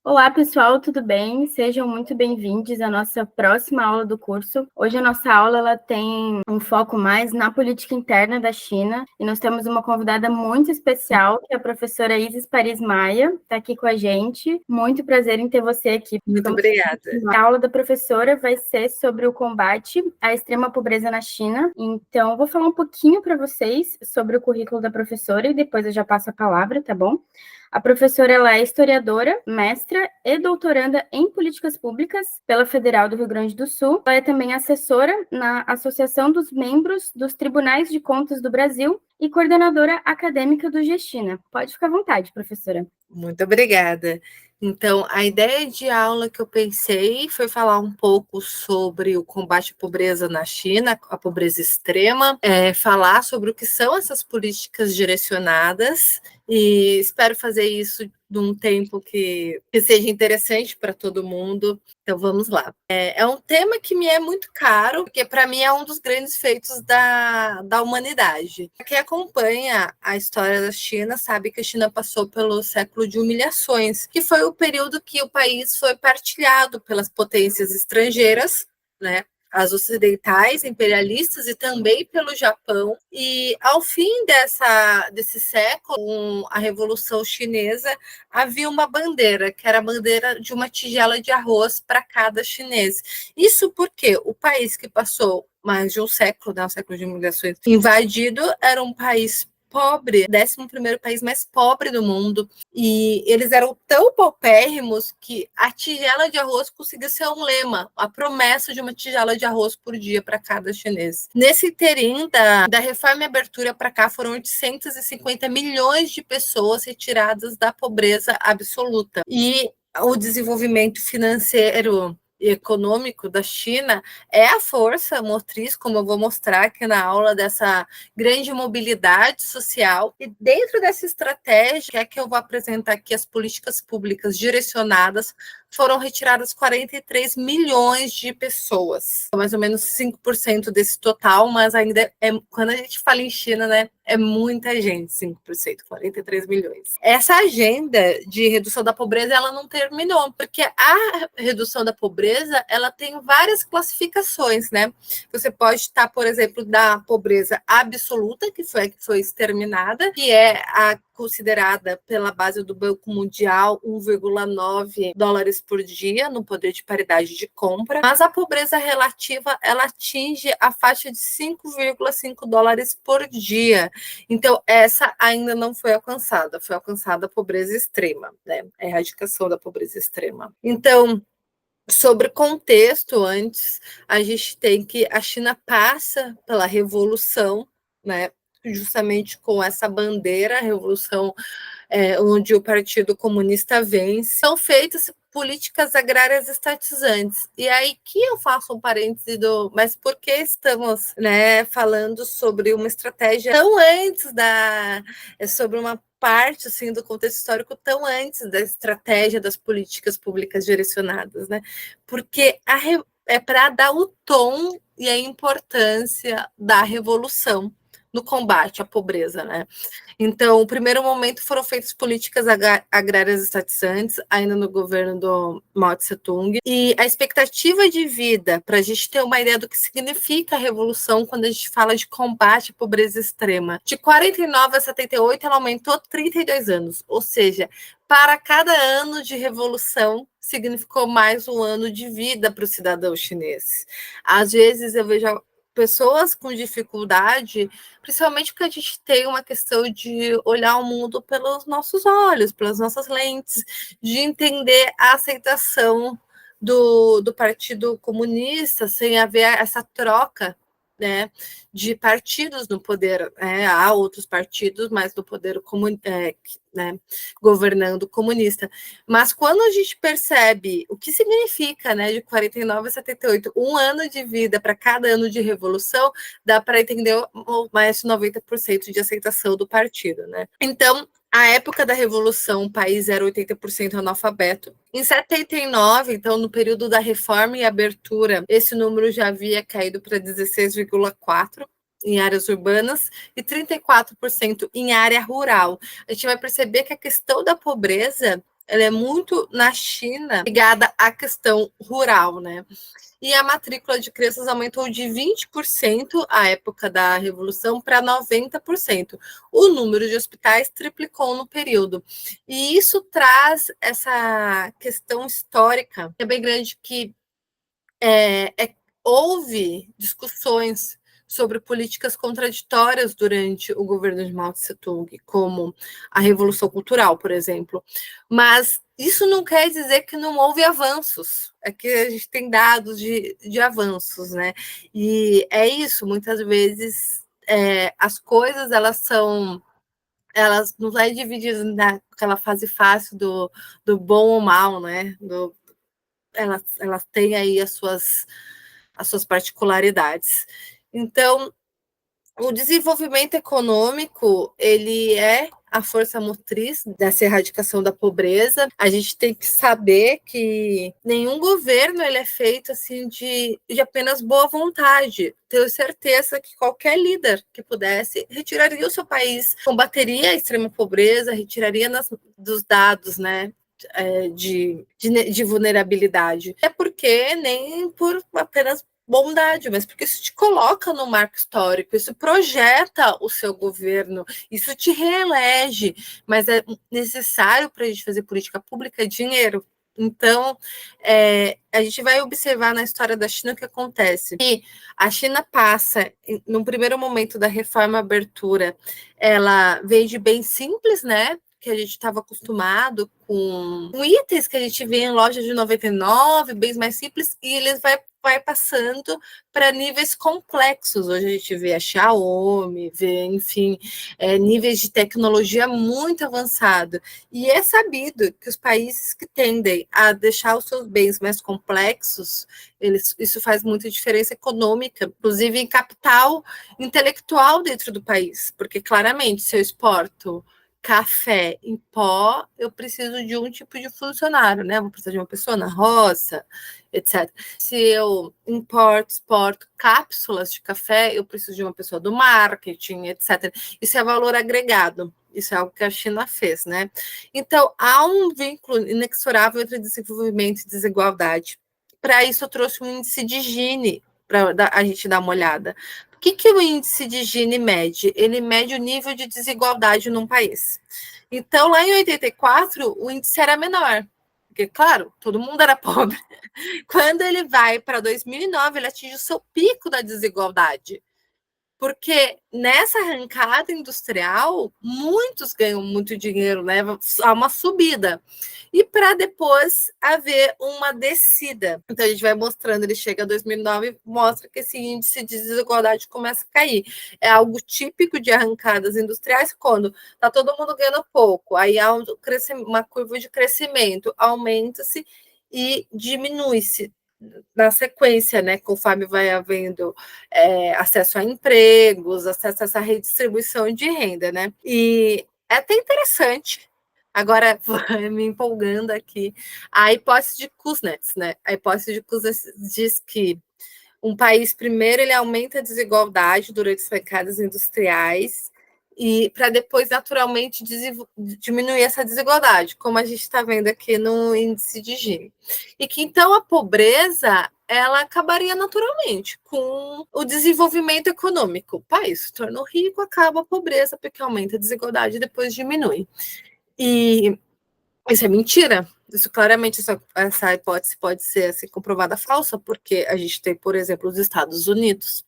Olá, pessoal, tudo bem? Sejam muito bem-vindos à nossa próxima aula do curso. Hoje a nossa aula ela tem um foco mais na política interna da China e nós temos uma convidada muito especial, que é a professora Isis Paris Maia, está aqui com a gente. Muito prazer em ter você aqui. Muito obrigada. A aula da professora vai ser sobre o combate à extrema pobreza na China. Então, eu vou falar um pouquinho para vocês sobre o currículo da professora e depois eu já passo a palavra, tá bom? A professora ela é historiadora, mestra e doutoranda em políticas públicas pela Federal do Rio Grande do Sul. Ela é também assessora na Associação dos Membros dos Tribunais de Contas do Brasil e coordenadora acadêmica do Gestina. Pode ficar à vontade, professora. Muito obrigada. Então, a ideia de aula que eu pensei foi falar um pouco sobre o combate à pobreza na China, a pobreza extrema, falar sobre o que são essas políticas direcionadas, e espero fazer isso num tempo que seja interessante para todo mundo. Então, vamos lá. É um tema que me é muito caro, porque para mim é um dos grandes feitos da humanidade. Quem acompanha a história da China sabe que a China passou pelo século de humilhações, que foi o período que o país foi partilhado pelas potências estrangeiras, né? As ocidentais, imperialistas e também pelo Japão. E ao fim desse século, com a Revolução Chinesa, havia uma bandeira, que era a bandeira de uma tigela de arroz para cada chinês. Isso porque o país que passou mais de um século, né, um século de migrações, invadido, era um país pobre, 11º país mais pobre do mundo, e eles eram tão paupérrimos que a tigela de arroz conseguiu ser um lema, a promessa de uma tigela de arroz por dia para cada chinês. Nesse interim da reforma e abertura para cá, foram 850 milhões de pessoas retiradas da pobreza absoluta. E o desenvolvimento financeiro e econômico da China é a força motriz, como eu vou mostrar aqui na aula, dessa grande mobilidade social. E dentro dessa estratégia, que eu vou apresentar aqui, as políticas públicas direcionadas, foram retiradas 43 milhões de pessoas, mais ou menos 5% desse total, mas ainda quando a gente fala em China, né, é muita gente, 5%, 43 milhões. Essa agenda de redução da pobreza, ela não terminou, porque a redução da pobreza, ela tem várias classificações, né? Você pode estar, por exemplo, da pobreza absoluta, que foi exterminada, que é a considerada pela base do Banco Mundial 1,9 dólares por dia no poder de paridade de compra, mas a pobreza relativa ela atinge a faixa de 5,5 dólares por dia. Então, essa ainda não foi alcançada a pobreza extrema, né? A erradicação da pobreza extrema. Então, sobre contexto, antes, a gente tem que a China passa pela revolução, né? Justamente com essa bandeira, a revolução onde o Partido Comunista vence, são feitas políticas agrárias estatizantes. E aí que eu faço um parêntese mas por que estamos, né, falando sobre uma estratégia tão antes sobre uma parte assim do contexto histórico tão antes da estratégia das políticas públicas direcionadas, né? Porque é para dar o tom e a importância da revolução no combate à pobreza, né? Então, o primeiro momento foram feitas políticas agrárias estatizantes, ainda no governo do Mao Tse-tung, e a expectativa de vida, para a gente ter uma ideia do que significa a revolução quando a gente fala de combate à pobreza extrema, de 49 a 78, ela aumentou 32 anos, ou seja, para cada ano de revolução, significou mais um ano de vida para o cidadão chinês. Às vezes eu vejo pessoas com dificuldade, principalmente porque a gente tem uma questão de olhar o mundo pelos nossos olhos, pelas nossas lentes, de entender a aceitação do Partido Comunista sem haver essa troca, né, de partidos no poder. Há outros partidos, mas no poder né, governando comunista. Mas quando a gente percebe o que significa, né, de 49 a 78, um ano de vida para cada ano de revolução, dá para entender mais de 90% de aceitação do partido, né? Então, a época da Revolução, o país era 80% analfabeto. Em 79, então, no período da reforma e abertura, esse número já havia caído para 16,4% em áreas urbanas e 34% em área rural. A gente vai perceber que a questão da pobreza ela é muito, na China, ligada à questão rural, né? E a matrícula de crianças aumentou de 20% à época da Revolução para 90%. O número de hospitais triplicou no período. E isso traz essa questão histórica, que é bem grande, que houve discussões sobre políticas contraditórias durante o governo de Mao Tse-tung, como a Revolução Cultural, por exemplo. Mas isso não quer dizer que não houve avanços. É que a gente tem dados de avanços, né? E é isso, muitas vezes as coisas elas não é divididas naquela fase fácil do bom ou mal, né? Elas têm aí as suas particularidades. Então, o desenvolvimento econômico, ele é a força motriz dessa erradicação da pobreza. A gente tem que saber que nenhum governo ele é feito assim de apenas boa vontade. Tenho certeza que qualquer líder que pudesse retiraria o seu país, combateria a extrema pobreza, retiraria dos dados, né, de vulnerabilidade. É porque nem por apenas bondade, mas porque isso te coloca no marco histórico, isso projeta o seu governo, isso te reelege, mas é necessário para a gente fazer política pública dinheiro. Então, a gente vai observar na história da China o que acontece. E a China passa, no primeiro momento da reforma abertura, ela veio de bem simples, né? Que a gente estava acostumado com itens que a gente vê em lojas de 99, bens mais simples, e eles vai passando para níveis complexos. Hoje a gente vê a Xiaomi, vê, enfim, níveis de tecnologia muito avançado. E é sabido que os países que tendem a deixar os seus bens mais complexos, isso faz muita diferença econômica, inclusive em capital intelectual dentro do país, porque claramente se eu exporto café em pó, eu preciso de um tipo de funcionário, né? Vou precisar de uma pessoa na roça, etc. Se eu exporto cápsulas de café, eu preciso de uma pessoa do marketing, etc. Isso é valor agregado. Isso é algo que a China fez, né? Então, há um vínculo inexorável entre desenvolvimento e desigualdade. Para isso, eu trouxe um índice de Gini para a gente dar uma olhada. O que o índice de Gini mede? Ele mede o nível de desigualdade num país. Então, lá em 84, o índice era menor, porque, claro, todo mundo era pobre. Quando ele vai para 2009, ele atinge o seu pico da desigualdade. Porque nessa arrancada industrial, muitos ganham muito dinheiro, né? Há uma subida. E para depois haver uma descida. Então a gente vai mostrando, ele chega a 2009 e mostra que esse índice de desigualdade começa a cair. É algo típico de arrancadas industriais, quando está todo mundo ganhando pouco, aí há uma curva de crescimento, aumenta-se e diminui-se na sequência, né, conforme vai havendo acesso a empregos, acesso a essa redistribuição de renda, né? E é até interessante, agora me empolgando aqui, a hipótese de Kuznets, né? A hipótese de Kuznets diz que um país, primeiro, ele aumenta a desigualdade durante as arrancadas industriais e para depois, naturalmente, diminuir essa desigualdade, como a gente está vendo aqui no índice de Gini. E que, então, a pobreza ela acabaria naturalmente com o desenvolvimento econômico. O país se tornou rico, acaba a pobreza, porque aumenta a desigualdade e depois diminui. E isso é mentira. Isso claramente, essa hipótese pode ser assim, comprovada falsa, porque a gente tem, por exemplo, os Estados Unidos,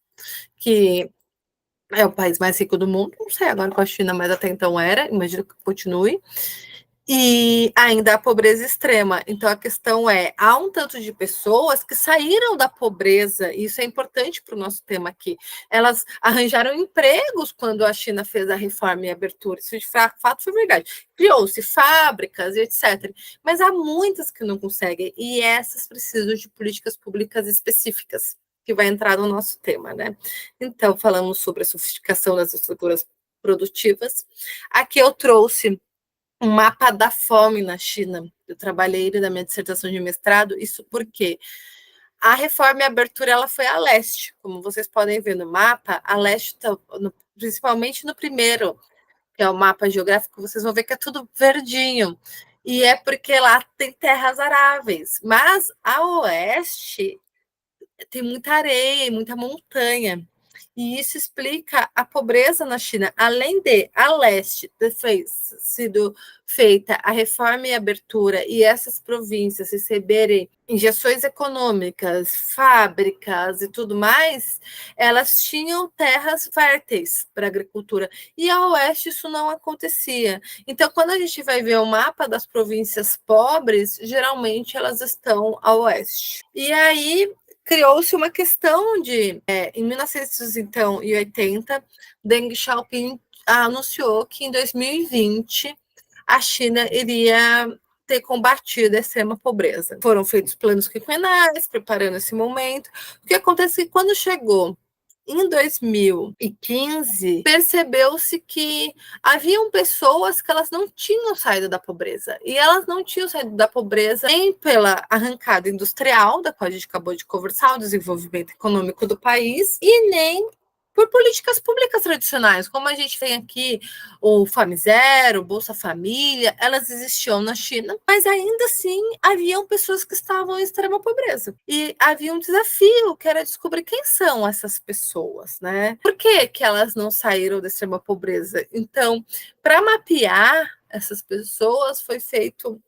que é o país mais rico do mundo, não sei agora com a China, mas até então era, imagino que continue, e ainda a pobreza extrema. Então a questão é, há um tanto de pessoas que saíram da pobreza, e isso é importante para o nosso tema aqui. Elas arranjaram empregos quando a China fez a reforma e a abertura, isso de fato foi verdade. Criou-se fábricas e etc. Mas há muitas que não conseguem, e essas precisam de políticas públicas específicas, que vai entrar no nosso tema, né? Então, falamos sobre a sofisticação das estruturas produtivas. Aqui eu trouxe um mapa da fome na China. Eu trabalhei na minha dissertação de mestrado, isso porque a reforma e a abertura ela foi a leste, como vocês podem ver no mapa, a leste está principalmente no primeiro, que é o mapa geográfico, vocês vão ver que é tudo verdinho. E é porque lá tem terras aráveis, mas a oeste tem muita areia e muita montanha. E isso explica a pobreza na China. Além de, a leste ter sido feita a reforma e abertura e essas províncias receberem injeções econômicas, fábricas e tudo mais, elas tinham terras férteis para agricultura. E a oeste isso não acontecia. Então, quando a gente vai ver o mapa das províncias pobres, geralmente elas estão a oeste. E aí criou-se uma questão de, em 1980, Deng Xiaoping anunciou que em 2020 a China iria ter combatido a extrema pobreza. Foram feitos planos quinquenais, preparando esse momento. O que acontece é que quando chegou em 2015, percebeu-se que haviam pessoas que elas não tinham saído da pobreza. E elas não tinham saído da pobreza nem pela arrancada industrial, da qual a gente acabou de conversar, o desenvolvimento econômico do país, e nem por políticas públicas tradicionais, como a gente tem aqui o Fome Zero, o Bolsa Família, elas existiam na China, mas ainda assim haviam pessoas que estavam em extrema pobreza. E havia um desafio, que era descobrir quem são essas pessoas, né? Por que que elas não saíram da extrema pobreza? Então, para mapear essas pessoas, foi feito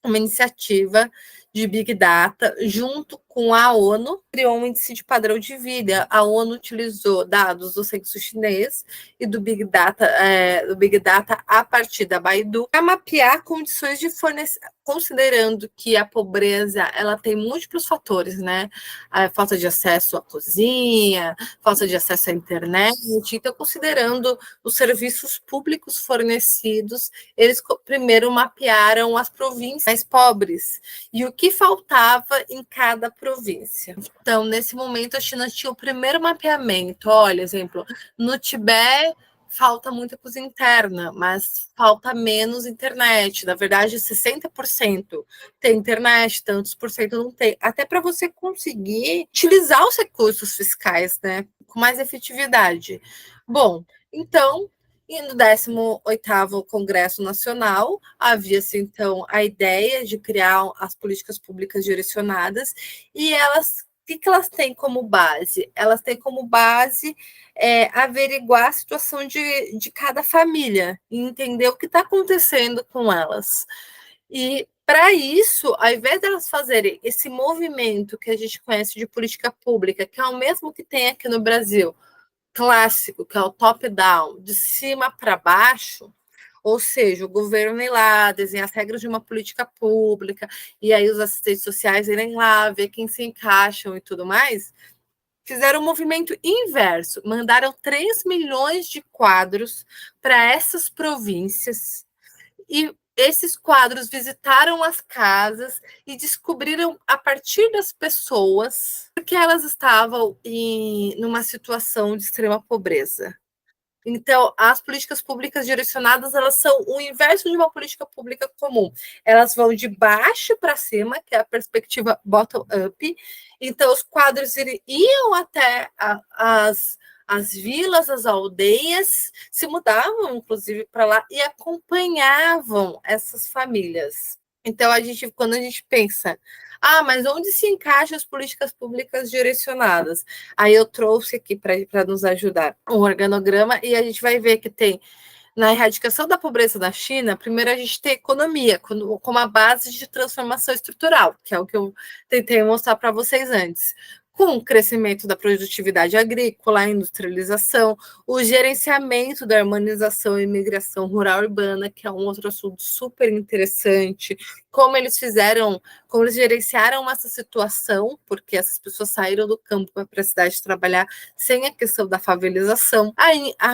uma iniciativa de Big Data, junto com a ONU, criou um índice de padrão de vida. A ONU utilizou dados do censo chinês e do Big Data a partir da Baidu, para mapear condições de fornecimento, considerando que a pobreza ela tem múltiplos fatores, né? A falta de acesso à cozinha, falta de acesso à internet. Então, considerando os serviços públicos fornecidos, eles primeiro mapearam as províncias mais pobres e o que faltava em cada província. Então, nesse momento, a China tinha o primeiro mapeamento. Olha, exemplo, no Tibete falta muita cozinha interna, mas falta menos internet. Na verdade, 60% tem internet, tantos por cento não tem. Até para você conseguir utilizar os recursos fiscais, né, com mais efetividade. Bom, então, e no 18º Congresso Nacional, havia-se, então, a ideia de criar as políticas públicas direcionadas, e elas, o que elas têm como base? Elas têm como base averiguar a situação de cada família e entender o que está acontecendo com elas. E, para isso, ao invés de elas fazerem esse movimento que a gente conhece de política pública, que é o mesmo que tem aqui no Brasil, clássico, que é o top-down, de cima para baixo, ou seja, o governo ir lá, desenhar as regras de uma política pública, e aí os assistentes sociais irem lá, ver quem se encaixam e tudo mais, fizeram um movimento inverso, mandaram 3 milhões de quadros para essas províncias, e esses quadros visitaram as casas e descobriram, a partir das pessoas, que elas estavam numa situação de extrema pobreza. Então, as políticas públicas direcionadas, elas são o inverso de uma política pública comum. Elas vão de baixo para cima, que é a perspectiva bottom-up. Então, os quadros iam até as vilas, as aldeias, se mudavam, inclusive, para lá e acompanhavam essas famílias. Então, quando a gente pensa, mas onde se encaixam as políticas públicas direcionadas? Aí eu trouxe aqui para nos ajudar um organograma, e a gente vai ver que tem, na erradicação da pobreza na China, primeiro a gente tem economia como a base de transformação estrutural, que é o que eu tentei mostrar para vocês antes. Com o crescimento da produtividade agrícola, a industrialização, o gerenciamento da urbanização e migração rural urbana, que é um outro assunto super interessante, como eles gerenciaram essa situação, porque essas pessoas saíram do campo para a cidade trabalhar sem a questão da favelização,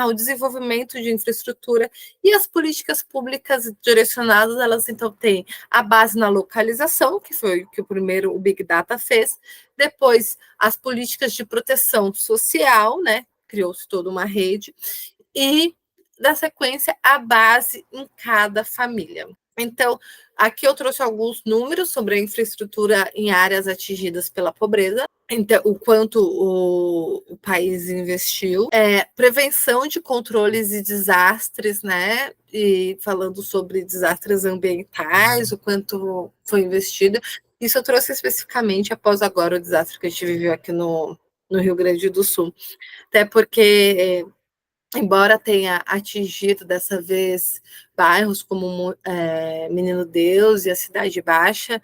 o desenvolvimento de infraestrutura e as políticas públicas direcionadas, elas então têm a base na localização, que foi o que o Big Data fez, depois as políticas de proteção social, né? Criou-se toda uma rede, e, na sequência, a base em cada família. Então, aqui eu trouxe alguns números sobre a infraestrutura em áreas atingidas pela pobreza, então, o quanto o país investiu, prevenção de controles e desastres, né? E falando sobre desastres ambientais, o quanto foi investido. Isso eu trouxe especificamente após agora o desastre que a gente viveu aqui no Rio Grande do Sul. Até porque embora tenha atingido dessa vez bairros como Menino Deus e a Cidade Baixa,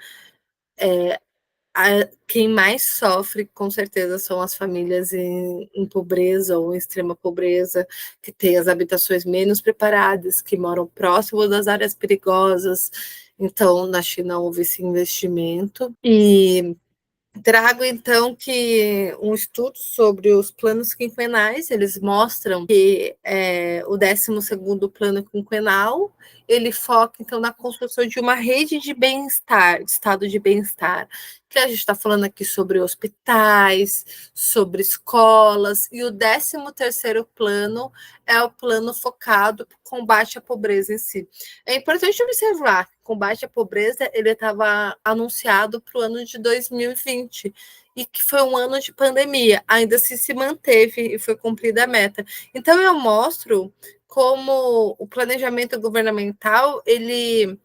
quem mais sofre, com certeza, são as famílias em pobreza ou em extrema pobreza, que têm as habitações menos preparadas, que moram próximo das áreas perigosas. Então, na China houve esse investimento. E trago, então, que um estudo sobre os planos quinquenais, eles mostram que o 12º plano quinquenal, ele foca, então, na construção de uma rede de bem-estar, de estado de bem-estar, que a gente está falando aqui sobre hospitais, sobre escolas, e o 13º plano é o plano focado no combate à pobreza em si. É importante observar que o combate à pobreza ele estava anunciado para o ano de 2020 e que foi um ano de pandemia, ainda assim se manteve e foi cumprida a meta. Então eu mostro como o planejamento governamental ele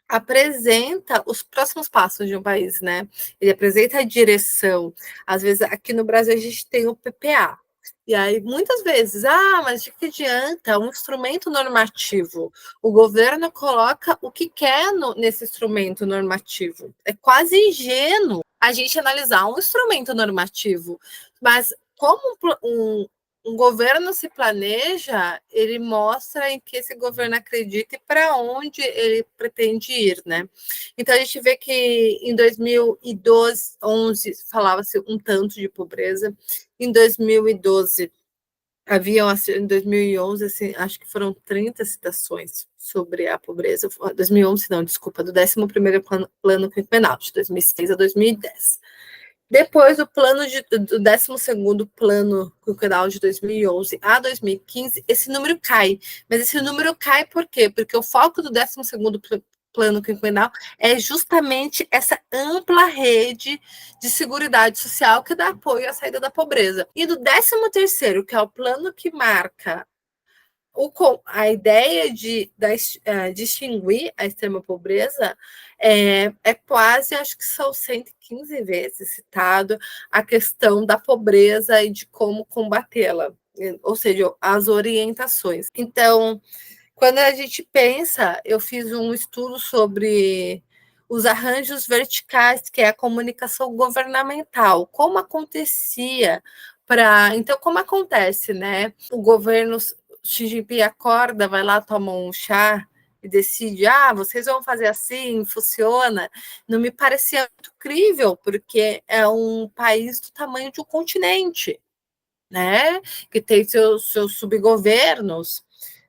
apresenta os próximos passos de um país, né? Ele apresenta a direção. Às vezes aqui no Brasil a gente tem o PPA, e aí, muitas vezes, mas de que adianta um instrumento normativo? O governo coloca o que quer nesse instrumento normativo. É quase ingênuo a gente analisar um instrumento normativo, mas como um governo se planeja, ele mostra em que esse governo acredita e para onde ele pretende ir, né? Então a gente vê que em 2012, 11 falava-se um tanto de pobreza, em 2012 haviam, assim, em 2011, assim, acho que foram 30 citações sobre a pobreza. 2011, não, desculpa, do 11º plano quinquenal, de 2006 a 2010. Depois, do 12º plano quinquenal de 2011 a 2015, esse número cai. Mas esse número cai por quê? Porque o foco do 12º plano quinquenal é justamente essa ampla rede de seguridade social que dá apoio à saída da pobreza. E do 13º, que é o plano que marca a ideia de distinguir a extrema pobreza quase, acho que são 115 vezes citado a questão da pobreza e de como combatê-la, ou seja, as orientações. Então, quando a gente pensa, eu fiz um estudo sobre os arranjos verticais, que é a comunicação governamental, como acontecia Então, como acontece, né? O governo Xi Jinping acorda, vai lá, toma um chá e decide, vocês vão fazer assim, funciona. Não me parecia muito crível, porque é um país do tamanho de um continente, né? Que tem seus subgovernos,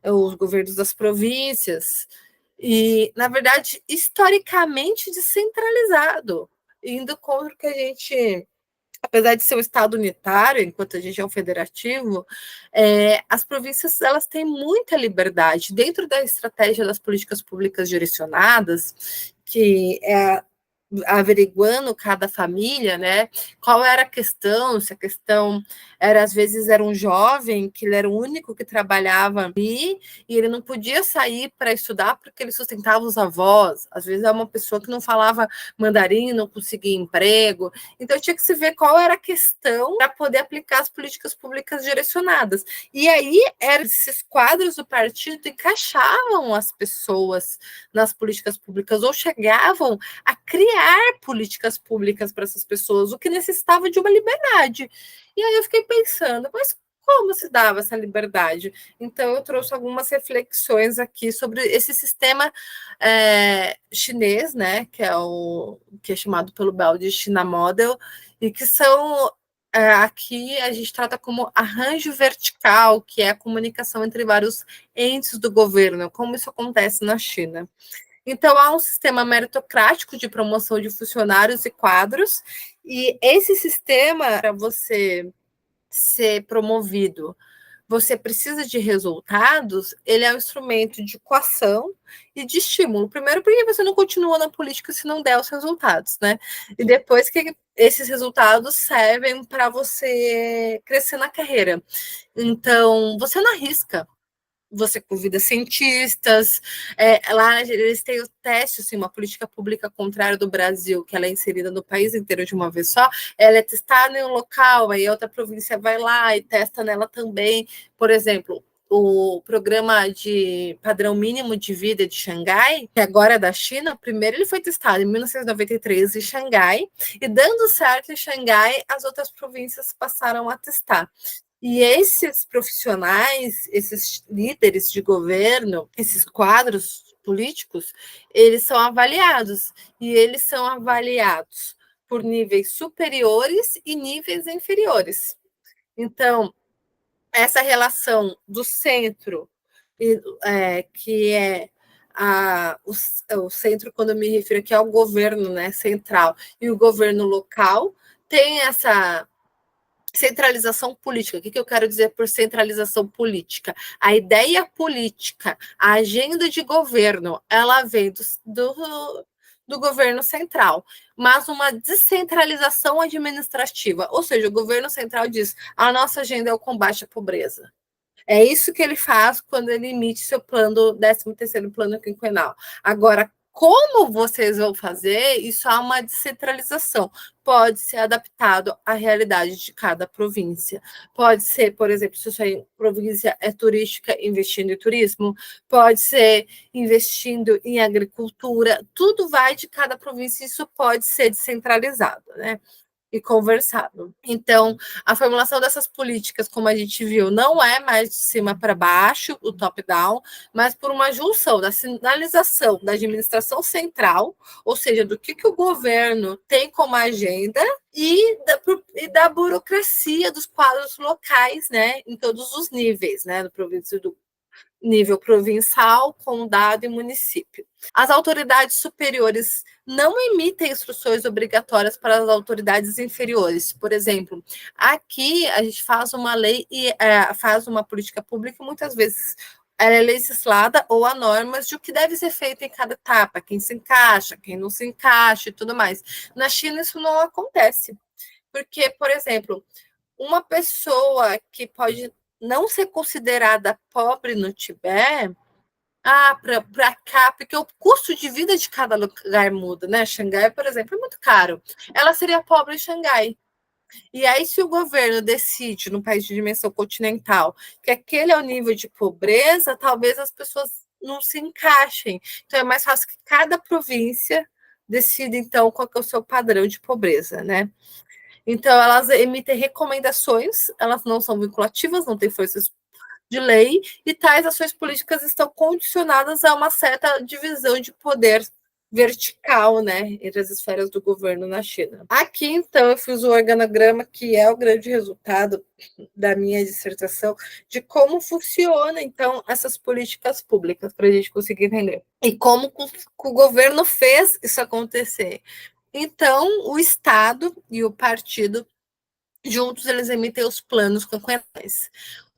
os governos das províncias, e, na verdade, historicamente descentralizado, indo contra o que a gente, apesar de ser um Estado unitário, enquanto a gente é um federativo, as províncias elas têm muita liberdade dentro da estratégia das políticas públicas direcionadas, que é averiguando cada família, né? Qual era a questão, se a questão era, às vezes, era um jovem que ele era o único que trabalhava ali e ele não podia sair para estudar porque ele sustentava os avós. Às vezes é uma pessoa que não falava mandarim, não conseguia emprego. Então tinha que se ver qual era a questão para poder aplicar as políticas públicas direcionadas. E aí esses quadros do partido encaixavam as pessoas nas políticas públicas ou chegavam a criar políticas públicas para essas pessoas, o que necessitava de uma liberdade. E aí eu fiquei pensando, mas como se dava essa liberdade? Então eu trouxe algumas reflexões aqui sobre esse sistema chinês, né, que é chamado pelo Bell de China Model, e que são aqui a gente trata como arranjo vertical, que é a comunicação entre vários entes do governo, como isso acontece na China. Então, há um sistema meritocrático de promoção de funcionários e quadros, e esse sistema, para você ser promovido, você precisa de resultados, ele é um instrumento de coação e de estímulo. Primeiro, porque você não continua na política se não der os resultados, né? E depois que esses resultados servem para você crescer na carreira. Então, você não arrisca. Você convida cientistas, lá eles têm o teste, assim, uma política pública contrária do Brasil, que ela é inserida no país inteiro de uma vez só, ela é testada em um local, aí outra província vai lá e testa nela também. Por exemplo, o programa de padrão mínimo de vida de Xangai, que agora é da China, primeiro ele foi testado em 1993 em Xangai, e dando certo em Xangai, as outras províncias passaram a testar. E esses profissionais, esses líderes de governo, esses quadros políticos, eles são avaliados. E eles são avaliados por níveis superiores e níveis inferiores. Então, essa relação do centro, que é o centro, quando eu me refiro aqui ao governo, né, central, e o governo local, tem essa centralização política. O que eu quero dizer por centralização política? A ideia política, a agenda de governo, ela vem do governo central, mas uma descentralização administrativa. Ou seja, o governo central diz: a nossa agenda é o combate à pobreza. É isso que ele faz quando ele emite seu plano, 13º plano quinquenal. Agora, como vocês vão fazer, isso há uma descentralização. Pode ser adaptado à realidade de cada província. Pode ser, por exemplo, se a sua província é turística, investindo em turismo. Pode ser investindo em agricultura. Tudo vai de cada província. Isso pode ser descentralizado, né? E conversado. Então, a formulação dessas políticas, como a gente viu, não é mais de cima para baixo, o top-down, mas por uma junção da sinalização da administração central, ou seja, do que o governo tem como agenda, e da burocracia dos quadros locais, né, em todos os níveis, né, do nível provincial, condado e município. As autoridades superiores não emitem instruções obrigatórias para as autoridades inferiores. Por exemplo, aqui a gente faz uma lei e faz uma política pública e muitas vezes ela é legislada ou há normas de o que deve ser feito em cada etapa, quem se encaixa, quem não se encaixa e tudo mais. Na China isso não acontece, porque, por exemplo, uma pessoa que pode não ser considerada pobre no Tibete, para cá, porque o custo de vida de cada lugar muda, né? Xangai, por exemplo, é muito caro. Ela seria pobre em Xangai. E aí, se o governo decide, num país de dimensão continental, que aquele é o nível de pobreza, talvez as pessoas não se encaixem. Então, é mais fácil que cada província decida, então, qual que é o seu padrão de pobreza, né? Então, elas emitem recomendações, elas não são vinculativas, não têm forças de lei, e tais ações políticas estão condicionadas a uma certa divisão de poder vertical, né, entre as esferas do governo na China. Aqui, então, eu fiz o organograma, que é o grande resultado da minha dissertação, de como funciona, então, essas políticas públicas, para a gente conseguir entender. E como o governo fez isso acontecer. Então, o Estado e o partido, juntos, eles emitem os planos quinquenais.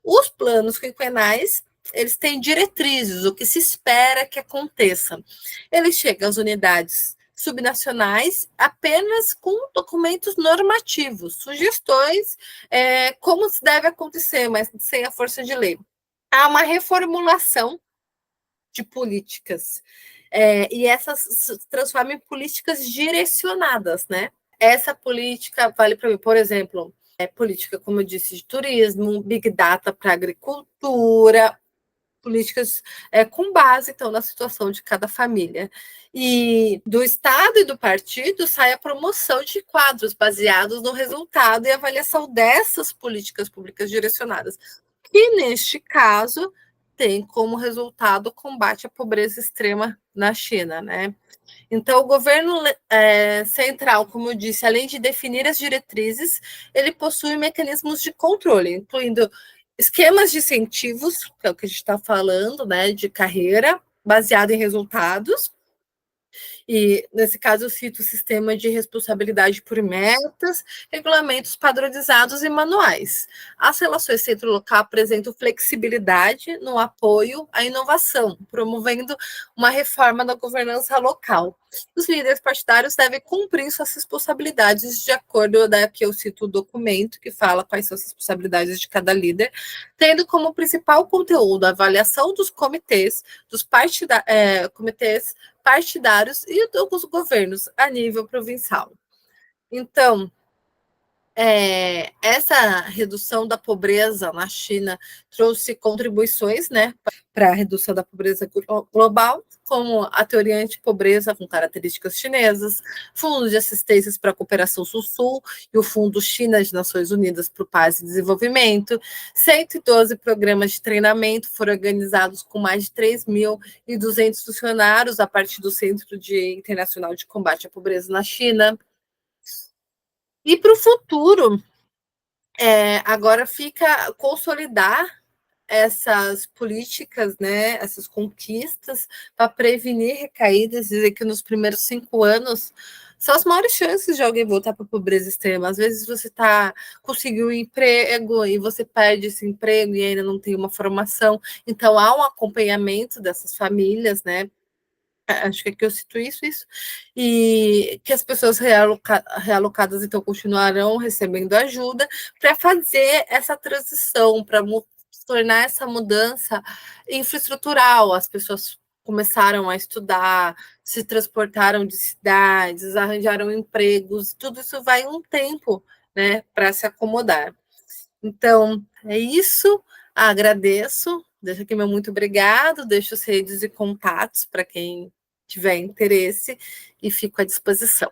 Os planos quinquenais, eles têm diretrizes, o que se espera que aconteça. Eles chegam às unidades subnacionais apenas com documentos normativos, sugestões, como se deve acontecer, mas sem a força de lei. Há uma reformulação de políticas, e essas se transformam em políticas direcionadas, né? Essa política vale para mim, por exemplo, política, como eu disse, de turismo, Big Data para agricultura, políticas com base, então, na situação de cada família. E do Estado e do partido sai a promoção de quadros baseados no resultado e avaliação dessas políticas públicas direcionadas, que, neste caso, tem como resultado o combate à pobreza extrema na China, né? Então, o governo central, como eu disse, além de definir as diretrizes, ele possui mecanismos de controle, incluindo esquemas de incentivos, que é o que a gente está falando, né, de carreira, baseado em resultados, E, nesse caso, eu cito o sistema de responsabilidade por metas, regulamentos padronizados e manuais. As relações centro-local apresentam flexibilidade no apoio à inovação, promovendo uma reforma da governança local. Os líderes partidários devem cumprir suas responsabilidades de acordo, aqui eu cito o documento que fala quais são as responsabilidades de cada líder, tendo como principal conteúdo a avaliação dos comitês, comitês partidários e dos governos a nível provincial. Então, essa redução da pobreza na China trouxe contribuições, né, para a redução da pobreza global, como a teoria anti-pobreza com características chinesas, fundos de assistências para a cooperação Sul-Sul e o Fundo China de Nações Unidas para o Paz e Desenvolvimento. 112 programas de treinamento foram organizados com mais de 3.200 funcionários a partir do Centro Internacional de Combate à Pobreza na China. E para o futuro, agora fica consolidar essas políticas, né, essas conquistas para prevenir recaídas, dizer que nos primeiros 5 anos são as maiores chances de alguém voltar para a pobreza extrema. Às vezes você conseguiu um emprego e você perde esse emprego e ainda não tem uma formação. Então há um acompanhamento dessas famílias, né? Acho que aqui eu cito isso, e que as pessoas realocadas, então, continuarão recebendo ajuda para fazer essa transição, para tornar essa mudança infraestrutural. As pessoas começaram a estudar, se transportaram de cidades, arranjaram empregos, tudo isso vai um tempo, né, para se acomodar. Então, é isso, agradeço. Deixo aqui meu muito obrigado, deixo as redes e contatos para quem tiver interesse e fico à disposição.